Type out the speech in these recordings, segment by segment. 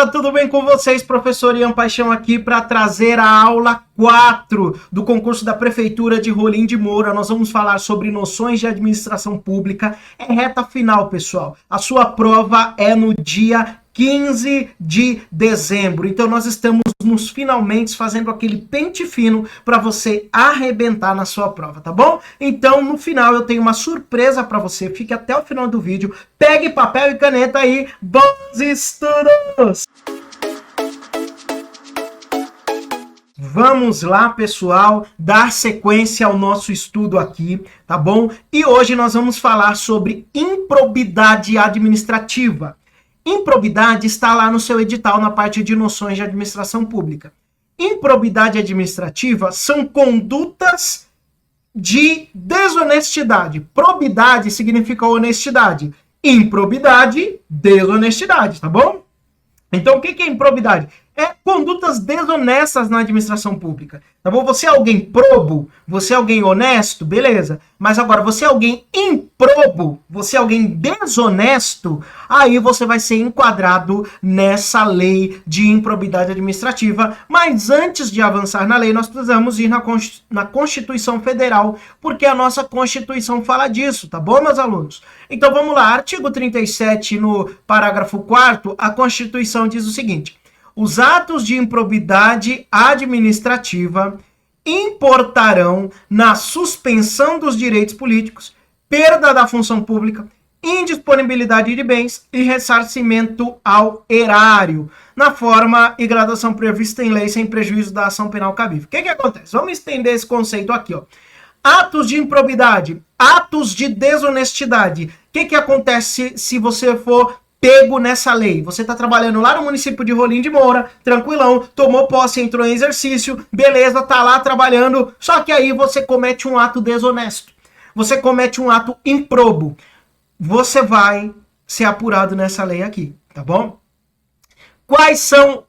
galera, tudo bem com vocês? Professor Ian Paixão aqui para trazer a aula 4 do concurso da Prefeitura de Rolim de Moura. Nós vamos falar sobre noções de administração pública. É reta final, pessoal. A sua prova é no dia 15 de dezembro. Então nós estamos nos finalmente fazendo aquele pente fino para você arrebentar na sua prova, tá bom? Então no final eu tenho uma surpresa para você. Fique até o final do vídeo. Pegue papel e caneta aí. Bons estudos! Vamos lá, pessoal, dar sequência ao nosso estudo aqui, tá bom? E hoje nós vamos falar sobre improbidade administrativa. Improbidade está lá no seu edital, na parte de noções de administração pública. Improbidade administrativa são condutas de desonestidade. Probidade significa honestidade. Improbidade, desonestidade, tá bom? Então, o que é improbidade? É condutas desonestas na administração pública, tá bom? Você é alguém probo, você é alguém honesto, beleza. Mas agora, você é alguém improbo, você é alguém desonesto, aí você vai ser enquadrado nessa lei de improbidade administrativa. Mas antes de avançar na lei, nós precisamos ir na Constituição Federal, porque a nossa Constituição fala disso, tá bom, meus alunos? Então, vamos lá. Artigo 37, no parágrafo 4º, a Constituição diz o seguinte: os atos de improbidade administrativa importarão na suspensão dos direitos políticos, perda da função pública, indisponibilidade de bens e ressarcimento ao erário, na forma e gradação prevista em lei, sem prejuízo da ação penal cabível. O que acontece? Vamos estender esse conceito aqui, ó. Atos de improbidade, atos de desonestidade. O que acontece se você for pego nessa lei? Você está trabalhando lá no município de Rolim de Moura, tranquilão, tomou posse, entrou em exercício, beleza, tá lá trabalhando, só que aí você comete um ato desonesto, você comete um ato improbo, você vai ser apurado nessa lei aqui, tá bom? Quais são,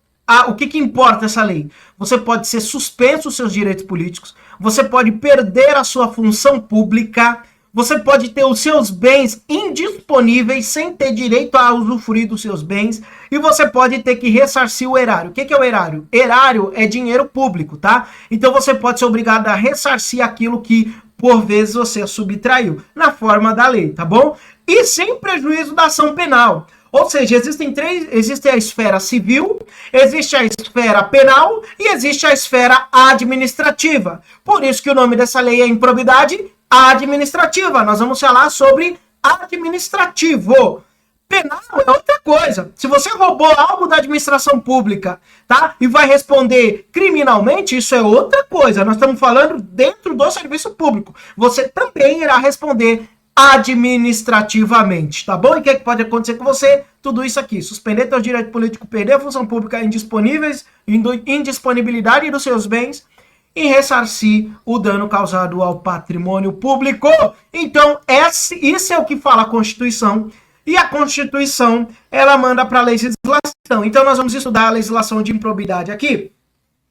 o que importa essa lei? Você pode ser suspenso os seus direitos políticos, você pode perder a sua função pública, você pode ter os seus bens indisponíveis sem ter direito a usufruir dos seus bens. E você pode ter que ressarcir o erário. O que é o erário? Erário é dinheiro público, tá? Então você pode ser obrigado a ressarcir aquilo que, por vezes, você subtraiu, na forma da lei, tá bom? E sem prejuízo da ação penal. Ou seja, existe a esfera civil, existe a esfera penal e existe a esfera administrativa. Por isso que o nome dessa lei é improbidade administrativa. Nós vamos falar sobre administrativo. Penal é outra coisa. Se você roubou algo da administração pública, tá? E vai responder criminalmente, isso é outra coisa. Nós estamos falando dentro do serviço público. Você também irá responder administrativamente, tá bom? E o que pode acontecer com você? Tudo isso aqui: suspender seu direito político, perder a função pública, indisponibilidade dos seus bens e ressarcir o dano causado ao patrimônio público. Então, isso é o que fala a Constituição. E a Constituição, ela manda para a legislação. Então, nós vamos estudar a legislação de improbidade aqui,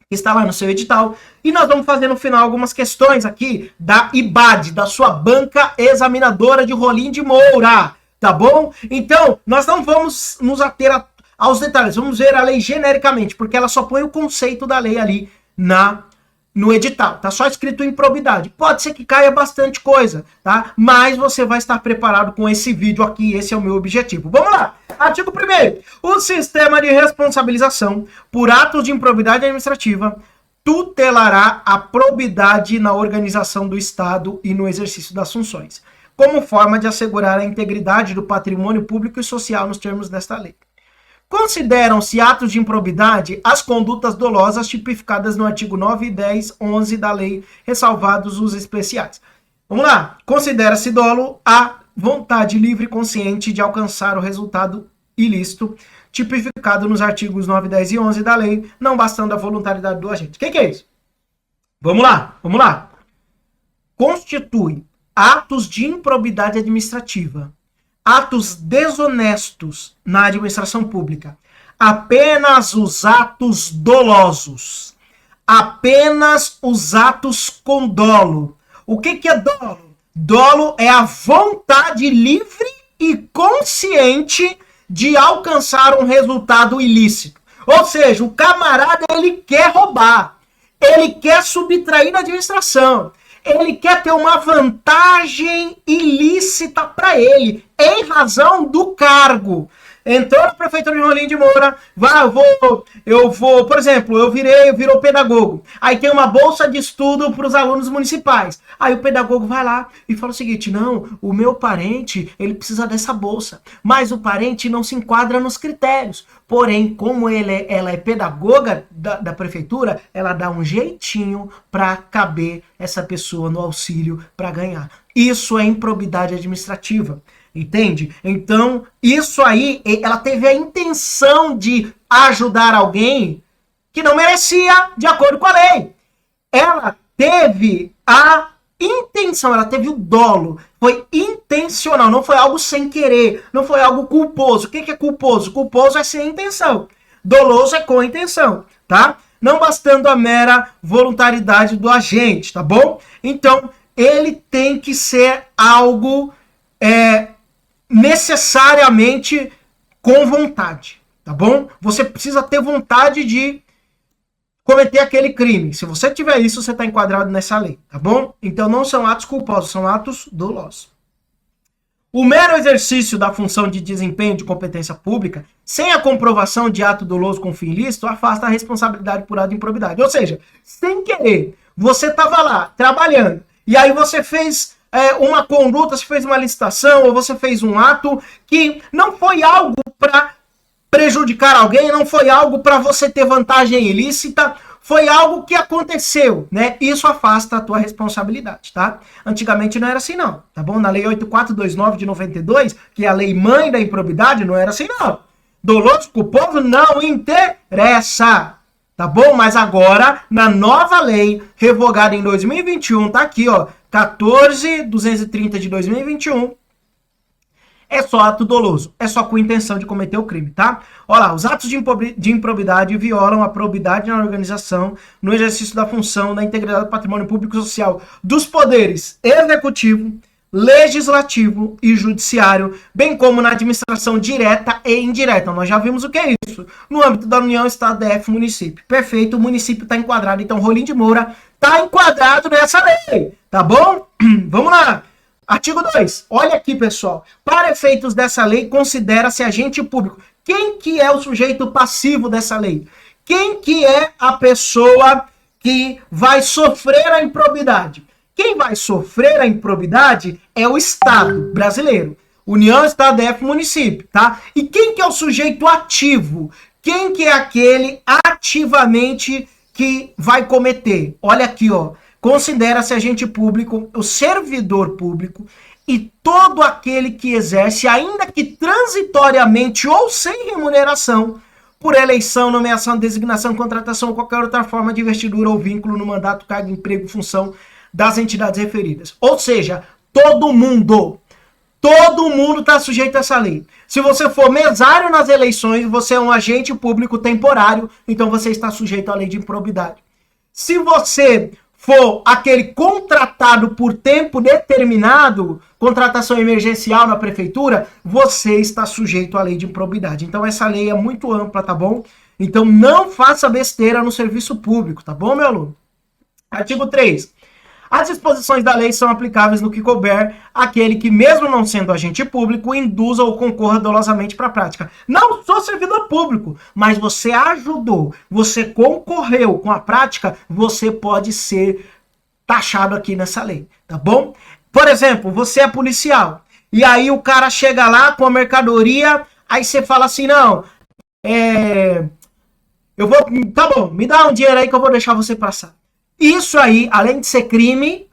que está lá no seu edital. E nós vamos fazer no final algumas questões aqui da IBAD, da sua banca examinadora de Rolim de Moura. Tá bom? Então, nós não vamos nos ater aos detalhes. Vamos ver a lei genericamente, porque ela só põe o conceito da lei ali no edital, tá só escrito improbidade. Pode ser que caia bastante coisa, tá? Mas você vai estar preparado com esse vídeo aqui, esse é o meu objetivo. Vamos lá! Artigo 1º. O sistema de responsabilização por atos de improbidade administrativa tutelará a probidade na organização do Estado e no exercício das funções, como forma de assegurar a integridade do patrimônio público e social nos termos desta lei. Consideram-se atos de improbidade as condutas dolosas tipificadas no artigo 9, 10, 11 da lei, ressalvados os especiais. Vamos lá. Considera-se dolo a vontade livre e consciente de alcançar o resultado ilícito, tipificado nos artigos 9, 10 e 11 da lei, não bastando a voluntariedade do agente. O que é isso? Vamos lá. Constitui atos de improbidade administrativa, atos desonestos na administração pública, apenas os atos dolosos, apenas os atos com dolo. O que é dolo? Dolo é a vontade livre e consciente de alcançar um resultado ilícito. Ou seja, o camarada, ele quer roubar, ele quer subtrair na administração, ele quer ter uma vantagem ilícita para ele, em razão do cargo. Entrou na prefeitura de Rolim de Moura, eu vou, por exemplo, virou pedagogo. Aí tem uma bolsa de estudo para os alunos municipais. Aí o pedagogo vai lá e fala o seguinte: não, o meu parente, ele precisa dessa bolsa, mas o parente não se enquadra nos critérios. Porém, como ela é pedagoga da prefeitura, ela dá um jeitinho para caber essa pessoa no auxílio para ganhar. Isso é improbidade administrativa. Entende? Então, isso aí, ela teve a intenção de ajudar alguém que não merecia, de acordo com a lei. Ela teve a intenção, ela teve o dolo. Foi intencional, não foi algo sem querer, não foi algo culposo. O que é culposo? Culposo é sem intenção. Doloso é com intenção, tá? Não bastando a mera voluntariedade do agente, tá bom? Então, ele tem que ser algo necessariamente com vontade, tá bom? Você precisa ter vontade de cometer aquele crime. Se você tiver isso, você está enquadrado nessa lei, tá bom? Então não são atos culposos, são atos dolosos. O mero exercício da função de desempenho de competência pública, sem a comprovação de ato doloso com fim ilícito, afasta a responsabilidade por ato de improbidade. Ou seja, sem querer, você estava lá trabalhando e aí você fez uma conduta, você fez uma licitação ou você fez um ato que não foi algo para prejudicar alguém, não foi algo para você ter vantagem ilícita, foi algo que aconteceu, né? Isso afasta a tua responsabilidade, tá? Antigamente não era assim não, tá bom? Na lei 8429 de 92, que é a lei mãe da improbidade, não era assim não. Doloso culposo não interessa, tá bom? Mas agora, na nova lei, revogada em 2021, tá aqui, ó, 14.230 de 2021, é só ato doloso, é só com intenção de cometer o crime, tá? Olha lá, os atos de improbidade violam a probidade na organização, no exercício da função, da integridade do patrimônio público e social dos poderes executivo, legislativo e judiciário, bem como na administração direta e indireta. Nós já vimos o que é isso. No âmbito da União, Estado, DF, município. Perfeito, o município está enquadrado, então Rolim de Moura está enquadrado nessa lei, tá bom? Vamos lá. Artigo 2. Olha aqui, pessoal. Para efeitos dessa lei, considera-se agente público. Quem que é o sujeito passivo dessa lei? Quem que é a pessoa que vai sofrer a improbidade? Quem vai sofrer a improbidade é o Estado brasileiro. União, Estado, DF, município, tá? E quem que é o sujeito ativo? Quem que é aquele ativamente que vai cometer? Olha aqui, ó. Considera-se agente público, o servidor público e todo aquele que exerce, ainda que transitoriamente ou sem remuneração, por eleição, nomeação, designação, contratação ou qualquer outra forma de investidura ou vínculo no mandato, cargo, emprego, função das entidades referidas. Ou seja, todo mundo está sujeito a essa lei. Se você for mesário nas eleições, você é um agente público temporário, então você está sujeito à lei de improbidade. Se você for aquele contratado por tempo determinado, contratação emergencial na prefeitura, você está sujeito à lei de improbidade. Então essa lei é muito ampla, tá bom? Então não faça besteira no serviço público, tá bom, meu aluno? Artigo 3. As disposições da lei são aplicáveis no que couber àquele que, mesmo não sendo agente público, induza ou concorra dolosamente para a prática. Não sou servidor público, mas você ajudou, você concorreu com a prática, você pode ser taxado aqui nessa lei, tá bom? Por exemplo, você é policial, e aí o cara chega lá com a mercadoria, aí você fala assim, não, tá bom, me dá um dinheiro aí que eu vou deixar você passar. Isso aí, além de ser crime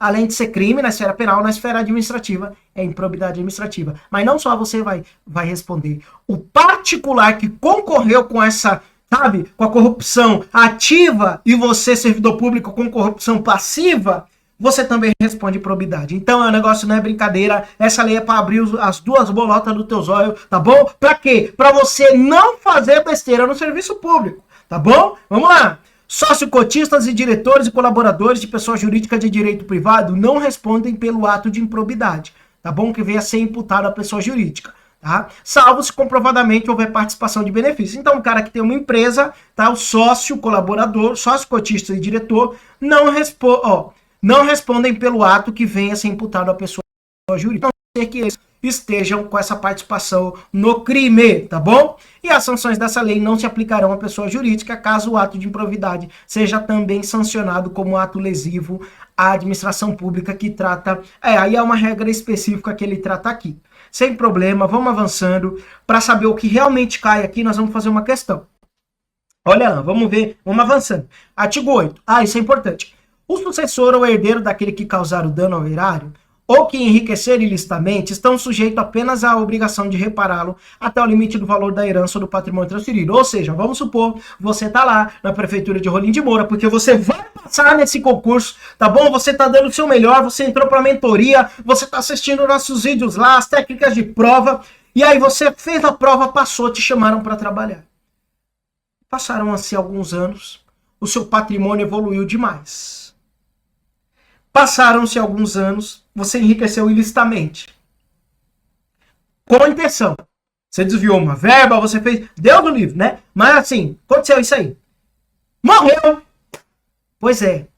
na esfera penal, na esfera administrativa, é improbidade administrativa. Mas não só você vai responder. O particular que concorreu com essa, sabe, com a corrupção ativa e você, servidor público, com corrupção passiva, você também responde improbidade. Então, o negócio não é brincadeira. Essa lei é para abrir as duas bolotas do teu zóio, tá bom? Para quê? Para você não fazer besteira no serviço público, tá bom? Vamos lá. Sócio-cotistas e diretores e colaboradores de pessoa jurídica de direito privado não respondem pelo ato de improbidade, tá bom? Que venha a ser imputado à pessoa jurídica, tá? Salvo se comprovadamente houver participação de benefícios. Então, o cara que tem uma empresa, tá? O sócio, colaborador, sócio cotista e diretor não respondem pelo ato que venha a ser imputado à pessoa jurídica. A não ser que eles estejam com essa participação no crime, tá bom? E as sanções dessa lei não se aplicarão à pessoa jurídica caso o ato de improvidade seja também sancionado como ato lesivo à administração pública que trata... aí é uma regra específica que ele trata aqui. Sem problema, vamos avançando. Para saber o que realmente cai aqui, nós vamos fazer uma questão. Olha lá, vamos ver, vamos avançando. Artigo 8. Isso é importante. O sucessor ou herdeiro daquele que causar o dano ao erário ou que enriquecer ilicitamente estão sujeitos apenas à obrigação de repará-lo até o limite do valor da herança ou do patrimônio transferido. Ou seja, vamos supor, você tá lá na prefeitura de Rolim de Moura, porque você vai passar nesse concurso, tá bom? Você tá dando o seu melhor, você entrou pra mentoria, você tá assistindo nossos vídeos lá, as técnicas de prova, e aí você fez a prova, passou, te chamaram para trabalhar. Passaram-se alguns anos, o seu patrimônio evoluiu demais. Passaram-se alguns anos, você enriqueceu ilicitamente. Com intenção. Você desviou uma verba, você fez... Deu no livro, né? Mas assim, aconteceu isso aí. Morreu! Pois é.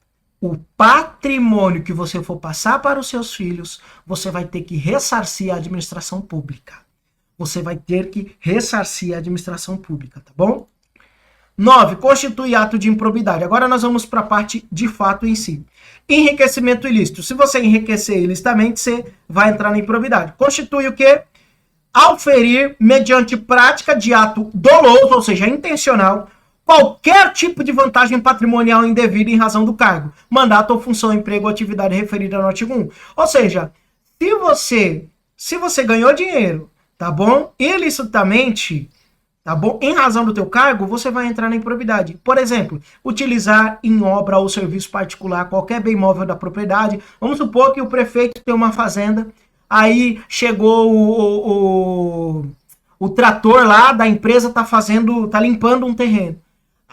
O patrimônio que você for passar para os seus filhos, você vai ter que ressarcir a administração pública. Você vai ter que ressarcir a administração pública, tá bom? 9. Constitui ato de improbidade. Agora nós vamos para a parte de fato em si. Enriquecimento ilícito. Se você enriquecer ilicitamente, você vai entrar na improbidade. Constitui o quê? Auferir, mediante prática de ato doloso, ou seja, intencional, qualquer tipo de vantagem patrimonial indevida em razão do cargo, mandato ou função, emprego ou atividade referida no artigo 1. Ou seja, se você ganhou dinheiro, tá bom? Ilicitamente, tá bom? Em razão do teu cargo, você vai entrar na improbidade. Por exemplo, utilizar em obra ou serviço particular qualquer bem móvel da propriedade. Vamos supor que o prefeito tem uma fazenda, aí chegou o trator lá da empresa, tá limpando um terreno.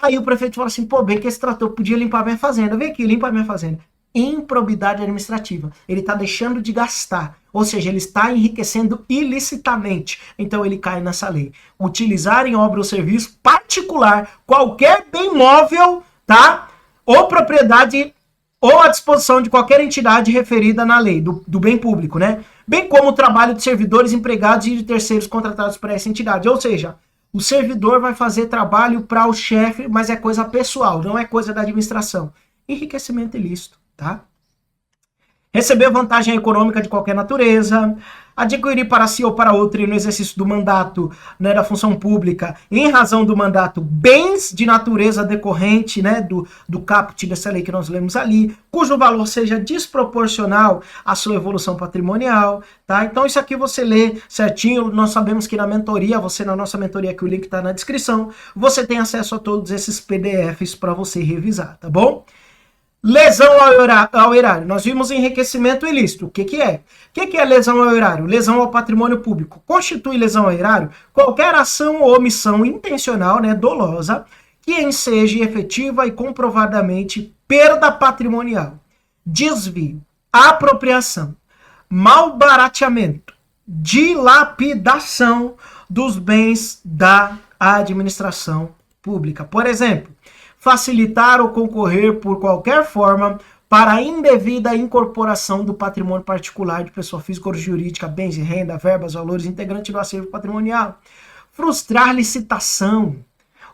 Aí o prefeito fala assim, pô, bem que esse trator podia limpar minha fazenda. Vem aqui, limpa minha fazenda. Improbidade administrativa. Ele está deixando de gastar. Ou seja, ele está enriquecendo ilicitamente. Então ele cai nessa lei. Utilizar em obra ou serviço particular qualquer bem móvel, tá? Ou propriedade ou à disposição de qualquer entidade referida na lei, do bem público, né? Bem como o trabalho de servidores, empregados e de terceiros contratados por essa entidade. Ou seja, o servidor vai fazer trabalho para o chefe, mas é coisa pessoal, não é coisa da administração. Enriquecimento ilícito, tá? Receber vantagem econômica de qualquer natureza, adquirir para si ou para outro no exercício do mandato, né, da função pública, em razão do mandato, bens de natureza decorrente, né, do caput dessa lei que nós lemos ali, cujo valor seja desproporcional à sua evolução patrimonial, tá? Então isso aqui você lê certinho, nós sabemos que na nossa mentoria, que o link está na descrição, você tem acesso a todos esses PDFs para você revisar, tá bom? Lesão ao erário. Nós vimos enriquecimento ilícito. O que é? O que é lesão ao erário? Lesão ao patrimônio público. Constitui lesão ao erário qualquer ação ou omissão intencional, né, dolosa, que enseje efetiva e comprovadamente perda patrimonial, desvio, apropriação, malbarateamento, dilapidação dos bens da administração pública. Por exemplo, facilitar ou concorrer por qualquer forma para a indevida incorporação do patrimônio particular de pessoa física ou jurídica, bens e renda, verbas, valores, integrante do acervo patrimonial. Frustrar licitação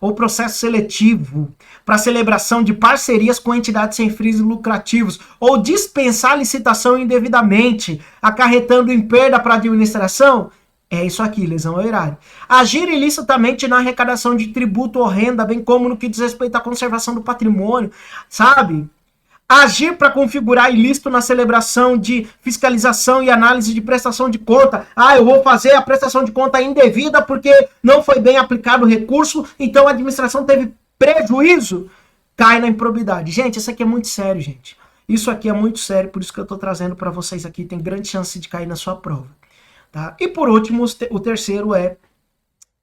ou processo seletivo para celebração de parcerias com entidades sem fins lucrativos ou dispensar licitação indevidamente, acarretando em perda para a administração. É isso aqui, lesão ao erário. Agir ilicitamente na arrecadação de tributo ou renda, bem como no que diz respeito à conservação do patrimônio, sabe? Agir para configurar ilícito na celebração de fiscalização e análise de prestação de conta. Eu vou fazer a prestação de conta indevida porque não foi bem aplicado o recurso, então a administração teve prejuízo. Cai na improbidade. Gente, isso aqui é muito sério, gente. Isso aqui é muito sério, por isso que eu estou trazendo para vocês aqui. Tem grande chance de cair na sua prova. Tá? E por último, o terceiro é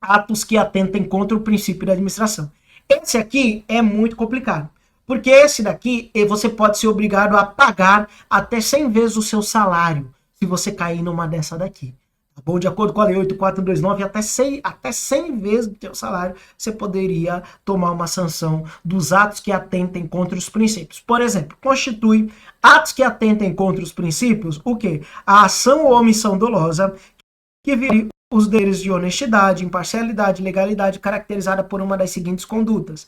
atos que atentem contra o princípio da administração. Esse aqui é muito complicado, porque esse daqui você pode ser obrigado a pagar até 100 vezes o seu salário, se você cair numa dessa daqui. Tá bom? De acordo com a Lei 8.429, até 100 vezes do teu salário, você poderia tomar uma sanção dos atos que atentem contra os princípios. Por exemplo, constitui atos que atentem contra os princípios, o quê? A ação ou omissão dolosa que vire os deveres de honestidade, imparcialidade e legalidade caracterizada por uma das seguintes condutas.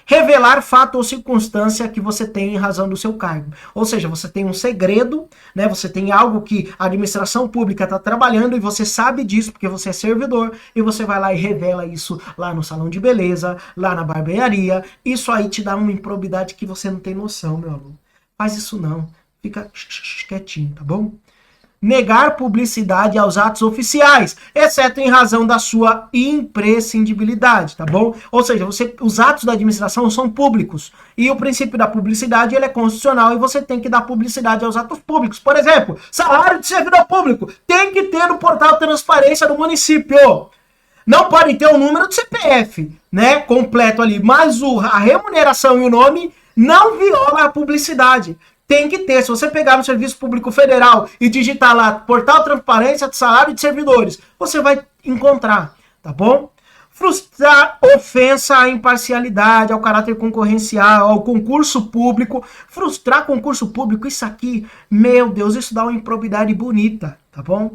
Revelar fato ou circunstância que você tem em razão do seu cargo. Ou seja, você tem um segredo, né? Você tem algo que a administração pública está trabalhando e você sabe disso porque você é servidor e você vai lá e revela isso lá no salão de beleza, lá na barbearia. Isso aí te dá uma improbidade que você não tem noção, meu aluno. Faz isso não. Fica quietinho, tá bom? Negar publicidade aos atos oficiais, exceto em razão da sua imprescindibilidade, tá bom? Ou seja, os atos da administração são públicos e o princípio da publicidade ele é constitucional e você tem que dar publicidade aos atos públicos. Por exemplo, salário de servidor público tem que ter no portal de transparência do município. Não pode ter o número do CPF, né, completo ali, mas a remuneração e o nome não viola a publicidade. Tem que ter. Se você pegar no Serviço Público Federal e digitar lá Portal Transparência de Salário de Servidores, você vai encontrar, tá bom? Frustrar ofensa à imparcialidade, ao caráter concorrencial, ao concurso público. Frustrar concurso público, isso aqui, meu Deus, isso dá uma improbidade bonita, tá bom?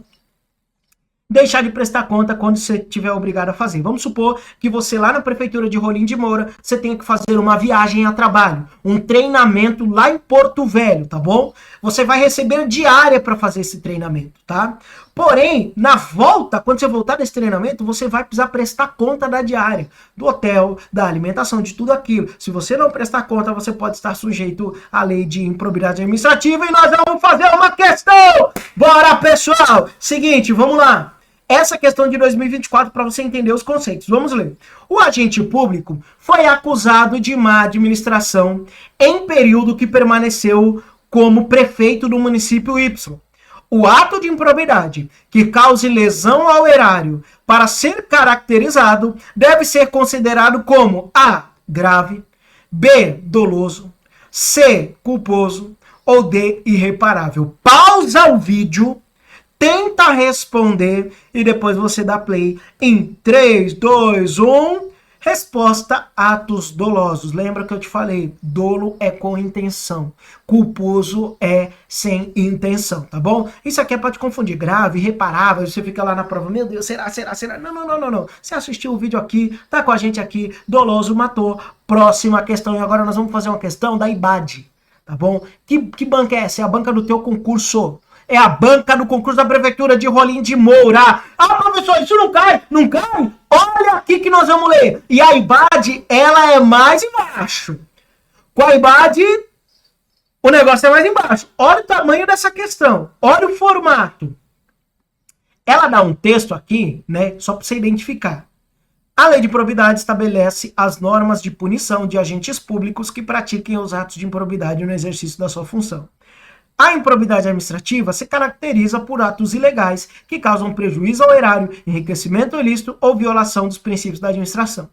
Deixar de prestar conta quando você estiver obrigado a fazer. Vamos supor que você lá na prefeitura de Rolim de Moura, você tenha que fazer uma viagem a trabalho, um treinamento lá em Porto Velho, tá bom? Você vai receber diária para fazer esse treinamento, tá? Porém, na volta, quando você voltar desse treinamento, você vai precisar prestar conta da diária, do hotel, da alimentação, de tudo aquilo. Se você não prestar conta, você pode estar sujeito à lei de improbidade administrativa e nós vamos fazer uma questão! Bora, pessoal! Seguinte, vamos lá. Essa questão de 2024 para você entender os conceitos. Vamos ler. O agente público foi acusado de má administração em período que permaneceu como prefeito do município Y. O ato de improbidade que cause lesão ao erário para ser caracterizado deve ser considerado como A, grave, B, doloso, C, culposo ou D, irreparável. Pausa o vídeo. Tenta responder e depois você dá play em 3, 2, 1. Resposta: atos dolosos. Lembra que eu te falei? Dolo é com intenção. Culposo é sem intenção, tá bom? Isso aqui é pra te confundir. Grave, irreparável. Você fica lá na prova. Meu Deus, será? Não. Você assistiu o vídeo aqui, tá com a gente aqui. Doloso matou. Próxima questão. E agora nós vamos fazer uma questão da IBAD, tá bom? Que banca é essa? É a banca do teu concurso. É a banca do concurso da Prefeitura de Rolim de Moura. Ah, professor, isso não cai? Não cai? Olha aqui que nós vamos ler. E a IBAD, ela é mais embaixo. Com a IBAD, o negócio é mais embaixo. Olha o tamanho dessa questão. Olha o formato. Ela dá um texto aqui, né, só para você identificar. A lei de improbidade estabelece as normas de punição de agentes públicos que pratiquem os atos de improbidade no exercício da sua função. A improbidade administrativa se caracteriza por atos ilegais que causam prejuízo ao erário, enriquecimento ilícito ou violação dos princípios da administração.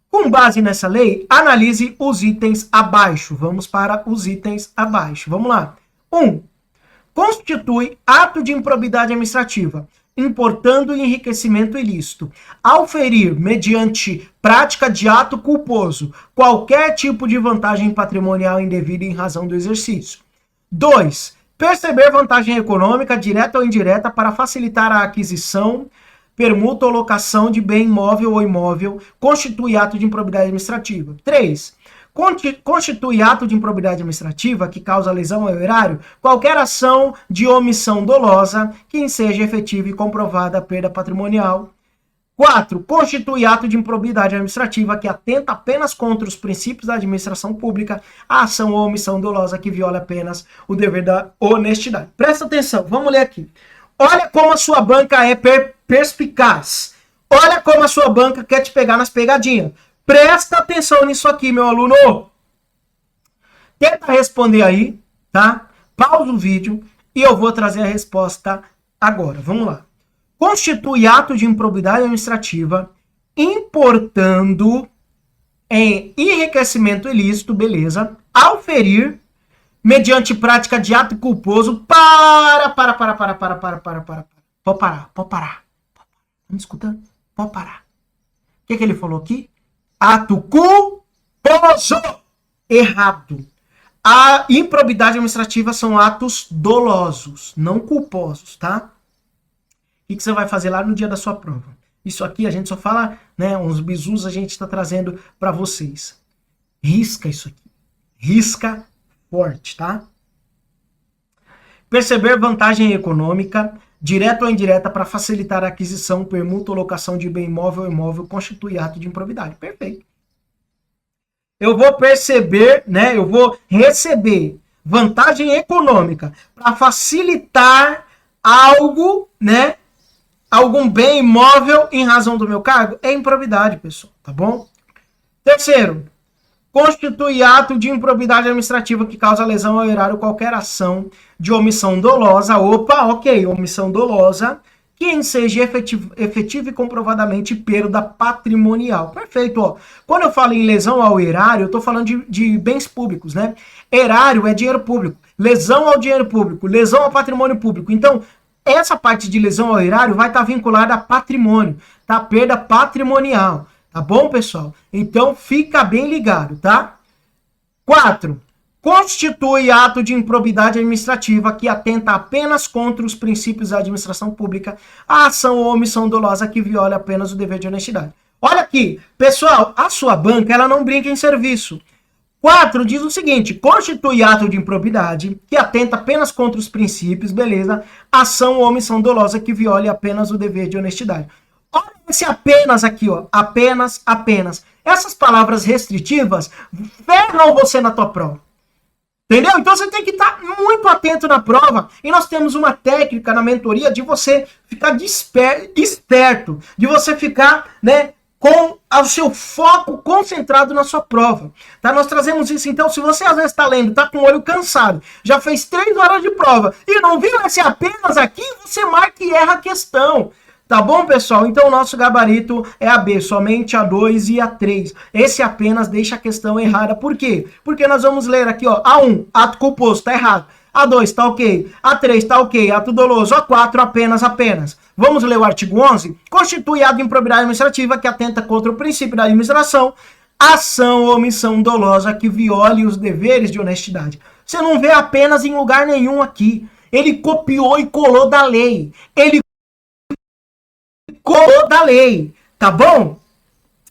Com base nessa lei, analise os itens abaixo. Vamos para os itens abaixo. Vamos lá. 1. Constitui ato de improbidade administrativa, importando enriquecimento ilícito, ao ferir, mediante prática de ato culposo, qualquer tipo de vantagem patrimonial indevida em razão do exercício. 2. Perceber vantagem econômica, direta ou indireta, para facilitar a aquisição, permuta ou locação de bem imóvel ou imóvel, constitui ato de improbidade administrativa. 3. Constitui ato de improbidade administrativa que causa lesão ao erário qualquer ação de omissão dolosa que enseja efetiva e comprovada a perda patrimonial. 4. Constitui ato de improbidade administrativa que atenta apenas contra os princípios da administração pública, a ação ou omissão dolosa que viola apenas o dever da honestidade. Presta atenção, vamos ler aqui. Olha como a sua banca é perspicaz. Olha como a sua banca quer te pegar nas pegadinhas. Presta atenção nisso aqui, meu aluno. Tenta responder aí, tá? Pausa o vídeo e eu vou trazer a resposta agora. Vamos lá. Constitui ato de improbidade administrativa importando em enriquecimento ilícito, beleza, ao ferir, mediante prática de ato culposo, Pode parar, pode parar. Tá me escutando? Pode parar. O que ele falou aqui? Ato culposo. Errado. A improbidade administrativa são atos dolosos, não culposos, tá? O que você vai fazer lá no dia da sua prova? Isso aqui a gente só fala, né? Uns bizus a gente está trazendo para vocês. Risca isso aqui. Risca forte, tá? Perceber vantagem econômica, direta ou indireta, para facilitar a aquisição, permuta ou locação de bem imóvel ou imóvel constitui ato de improbidade. Perfeito. Eu vou perceber, né? Eu vou receber vantagem econômica para facilitar algo, né? Algum bem imóvel em razão do meu cargo? É improbidade, pessoal, tá bom? Terceiro, constitui ato de improbidade administrativa que causa lesão ao erário ou qualquer ação de omissão dolosa. Opa, ok, omissão dolosa, que enseja efetiva e comprovadamente perda patrimonial. Perfeito, ó. Quando eu falo em lesão ao erário, eu tô falando de bens públicos, né? Erário é dinheiro público. Lesão ao dinheiro público, lesão ao patrimônio público. Então, essa parte de lesão ao erário vai estar vinculada a patrimônio, tá? Perda patrimonial. Tá bom, pessoal? Então, fica bem ligado, tá? 4. Constitui ato de improbidade administrativa que atenta apenas contra os princípios da administração pública, a ação ou omissão dolosa que viola apenas o dever de honestidade. Olha aqui, pessoal, a sua banca, ela não brinca em serviço. 4 diz o seguinte, constitui ato de improbidade que atenta apenas contra os princípios, beleza, ação ou omissão dolosa que viole apenas o dever de honestidade. Olha esse apenas aqui, ó, apenas, apenas. Essas palavras restritivas ferram você na tua prova. Entendeu? Então você tem que estar muito atento na prova. E nós temos uma técnica na mentoria de você ficar esperto, de você ficar, né, com o seu foco concentrado na sua prova. Tá? Nós trazemos isso. Então, se você às vezes está lendo, está com o olho cansado, já fez 3 horas de prova e não viu esse apenas aqui, você marca e erra a questão. Tá bom, pessoal? Então o nosso gabarito é a B, somente a 2 e a 3. Esse apenas deixa a questão errada. Por quê? Porque nós vamos ler aqui, ó, A1, ato culposo, tá errado. A2, tá ok. A3, tá ok. Ato doloso. A4, apenas, apenas. Vamos ler o artigo 11? Constitui ato de improbidade administrativa que atenta contra o princípio da administração, ação ou omissão dolosa que viole os deveres de honestidade. Você não vê apenas em lugar nenhum aqui. Ele copiou e colou da lei. Ele da lei, tá bom?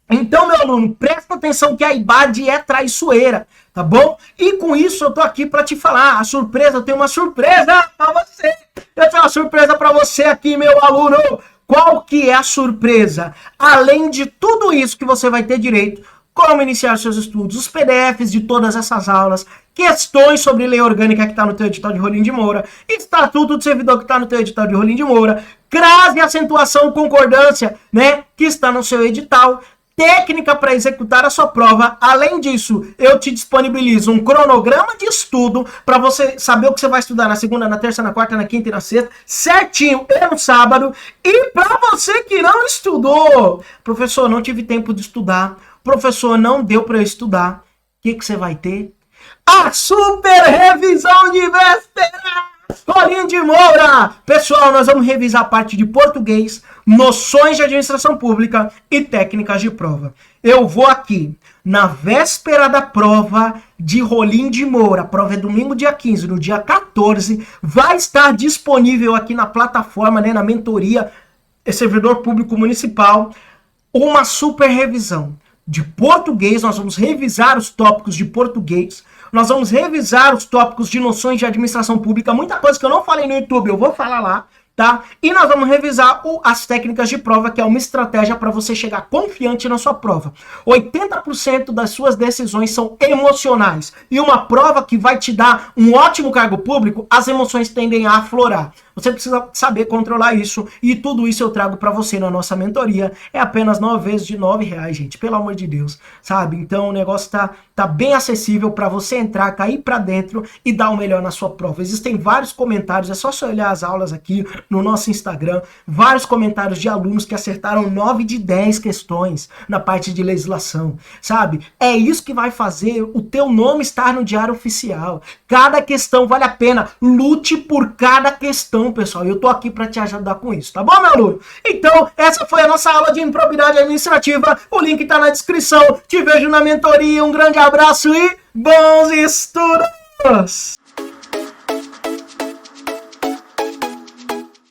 Então, meu aluno, presta atenção que a IBAD é traiçoeira, tá bom? E com isso eu tô aqui para te falar, a surpresa, eu tenho uma surpresa para você. Eu tenho uma surpresa para você aqui, meu aluno. Qual que é a surpresa? Além de tudo isso que você vai ter direito, como iniciar seus estudos, os PDFs de todas essas aulas, questões sobre lei orgânica que está no teu edital de Rolim de Moura, estatuto do servidor que está no teu edital de Rolim de Moura, crase, acentuação, concordância, né, que está no seu edital, técnica para executar a sua prova. Além disso, eu te disponibilizo um cronograma de estudo para você saber o que você vai estudar na segunda, na terça, na quarta, na quinta e na sexta, certinho, e no sábado. E para você que não estudou, professor, não tive tempo de estudar, professor, não deu para eu estudar, o que você vai ter? A super revisão de véspera! Rolim de Moura! Pessoal, nós vamos revisar a parte de português, noções de administração pública e técnicas de prova. Eu vou aqui, na véspera da prova de Rolim de Moura, a prova é domingo dia 15, no dia 14, vai estar disponível aqui na plataforma, né, na mentoria, servidor público municipal, uma super revisão de português. Nós vamos revisar os tópicos de português, nós vamos revisar os tópicos de noções de administração pública, muita coisa que eu não falei no YouTube, eu vou falar lá, tá? E nós vamos revisar as técnicas de prova, que é uma estratégia para você chegar confiante na sua prova. 80% das suas decisões são emocionais, e uma prova que vai te dar um ótimo cargo público, as emoções tendem a aflorar. Você precisa saber controlar isso, e tudo isso eu trago para você na nossa mentoria. É apenas 9 vezes de R$9, gente, pelo amor de Deus, sabe? Então o negócio tá bem acessível para você entrar, cair para dentro e dar o melhor na sua prova. Existem vários comentários, é só você olhar as aulas aqui no nosso Instagram, vários comentários de alunos que acertaram 9 de 10 questões na parte de legislação, sabe? É isso que vai fazer o teu nome estar no Diário Oficial. Cada questão vale a pena, lute por cada questão bom, pessoal? Eu tô aqui para te ajudar com isso, tá bom, meu aluno? Então, essa foi a nossa aula de improbidade administrativa. O link tá na descrição. Te vejo na mentoria. Um grande abraço e bons estudos!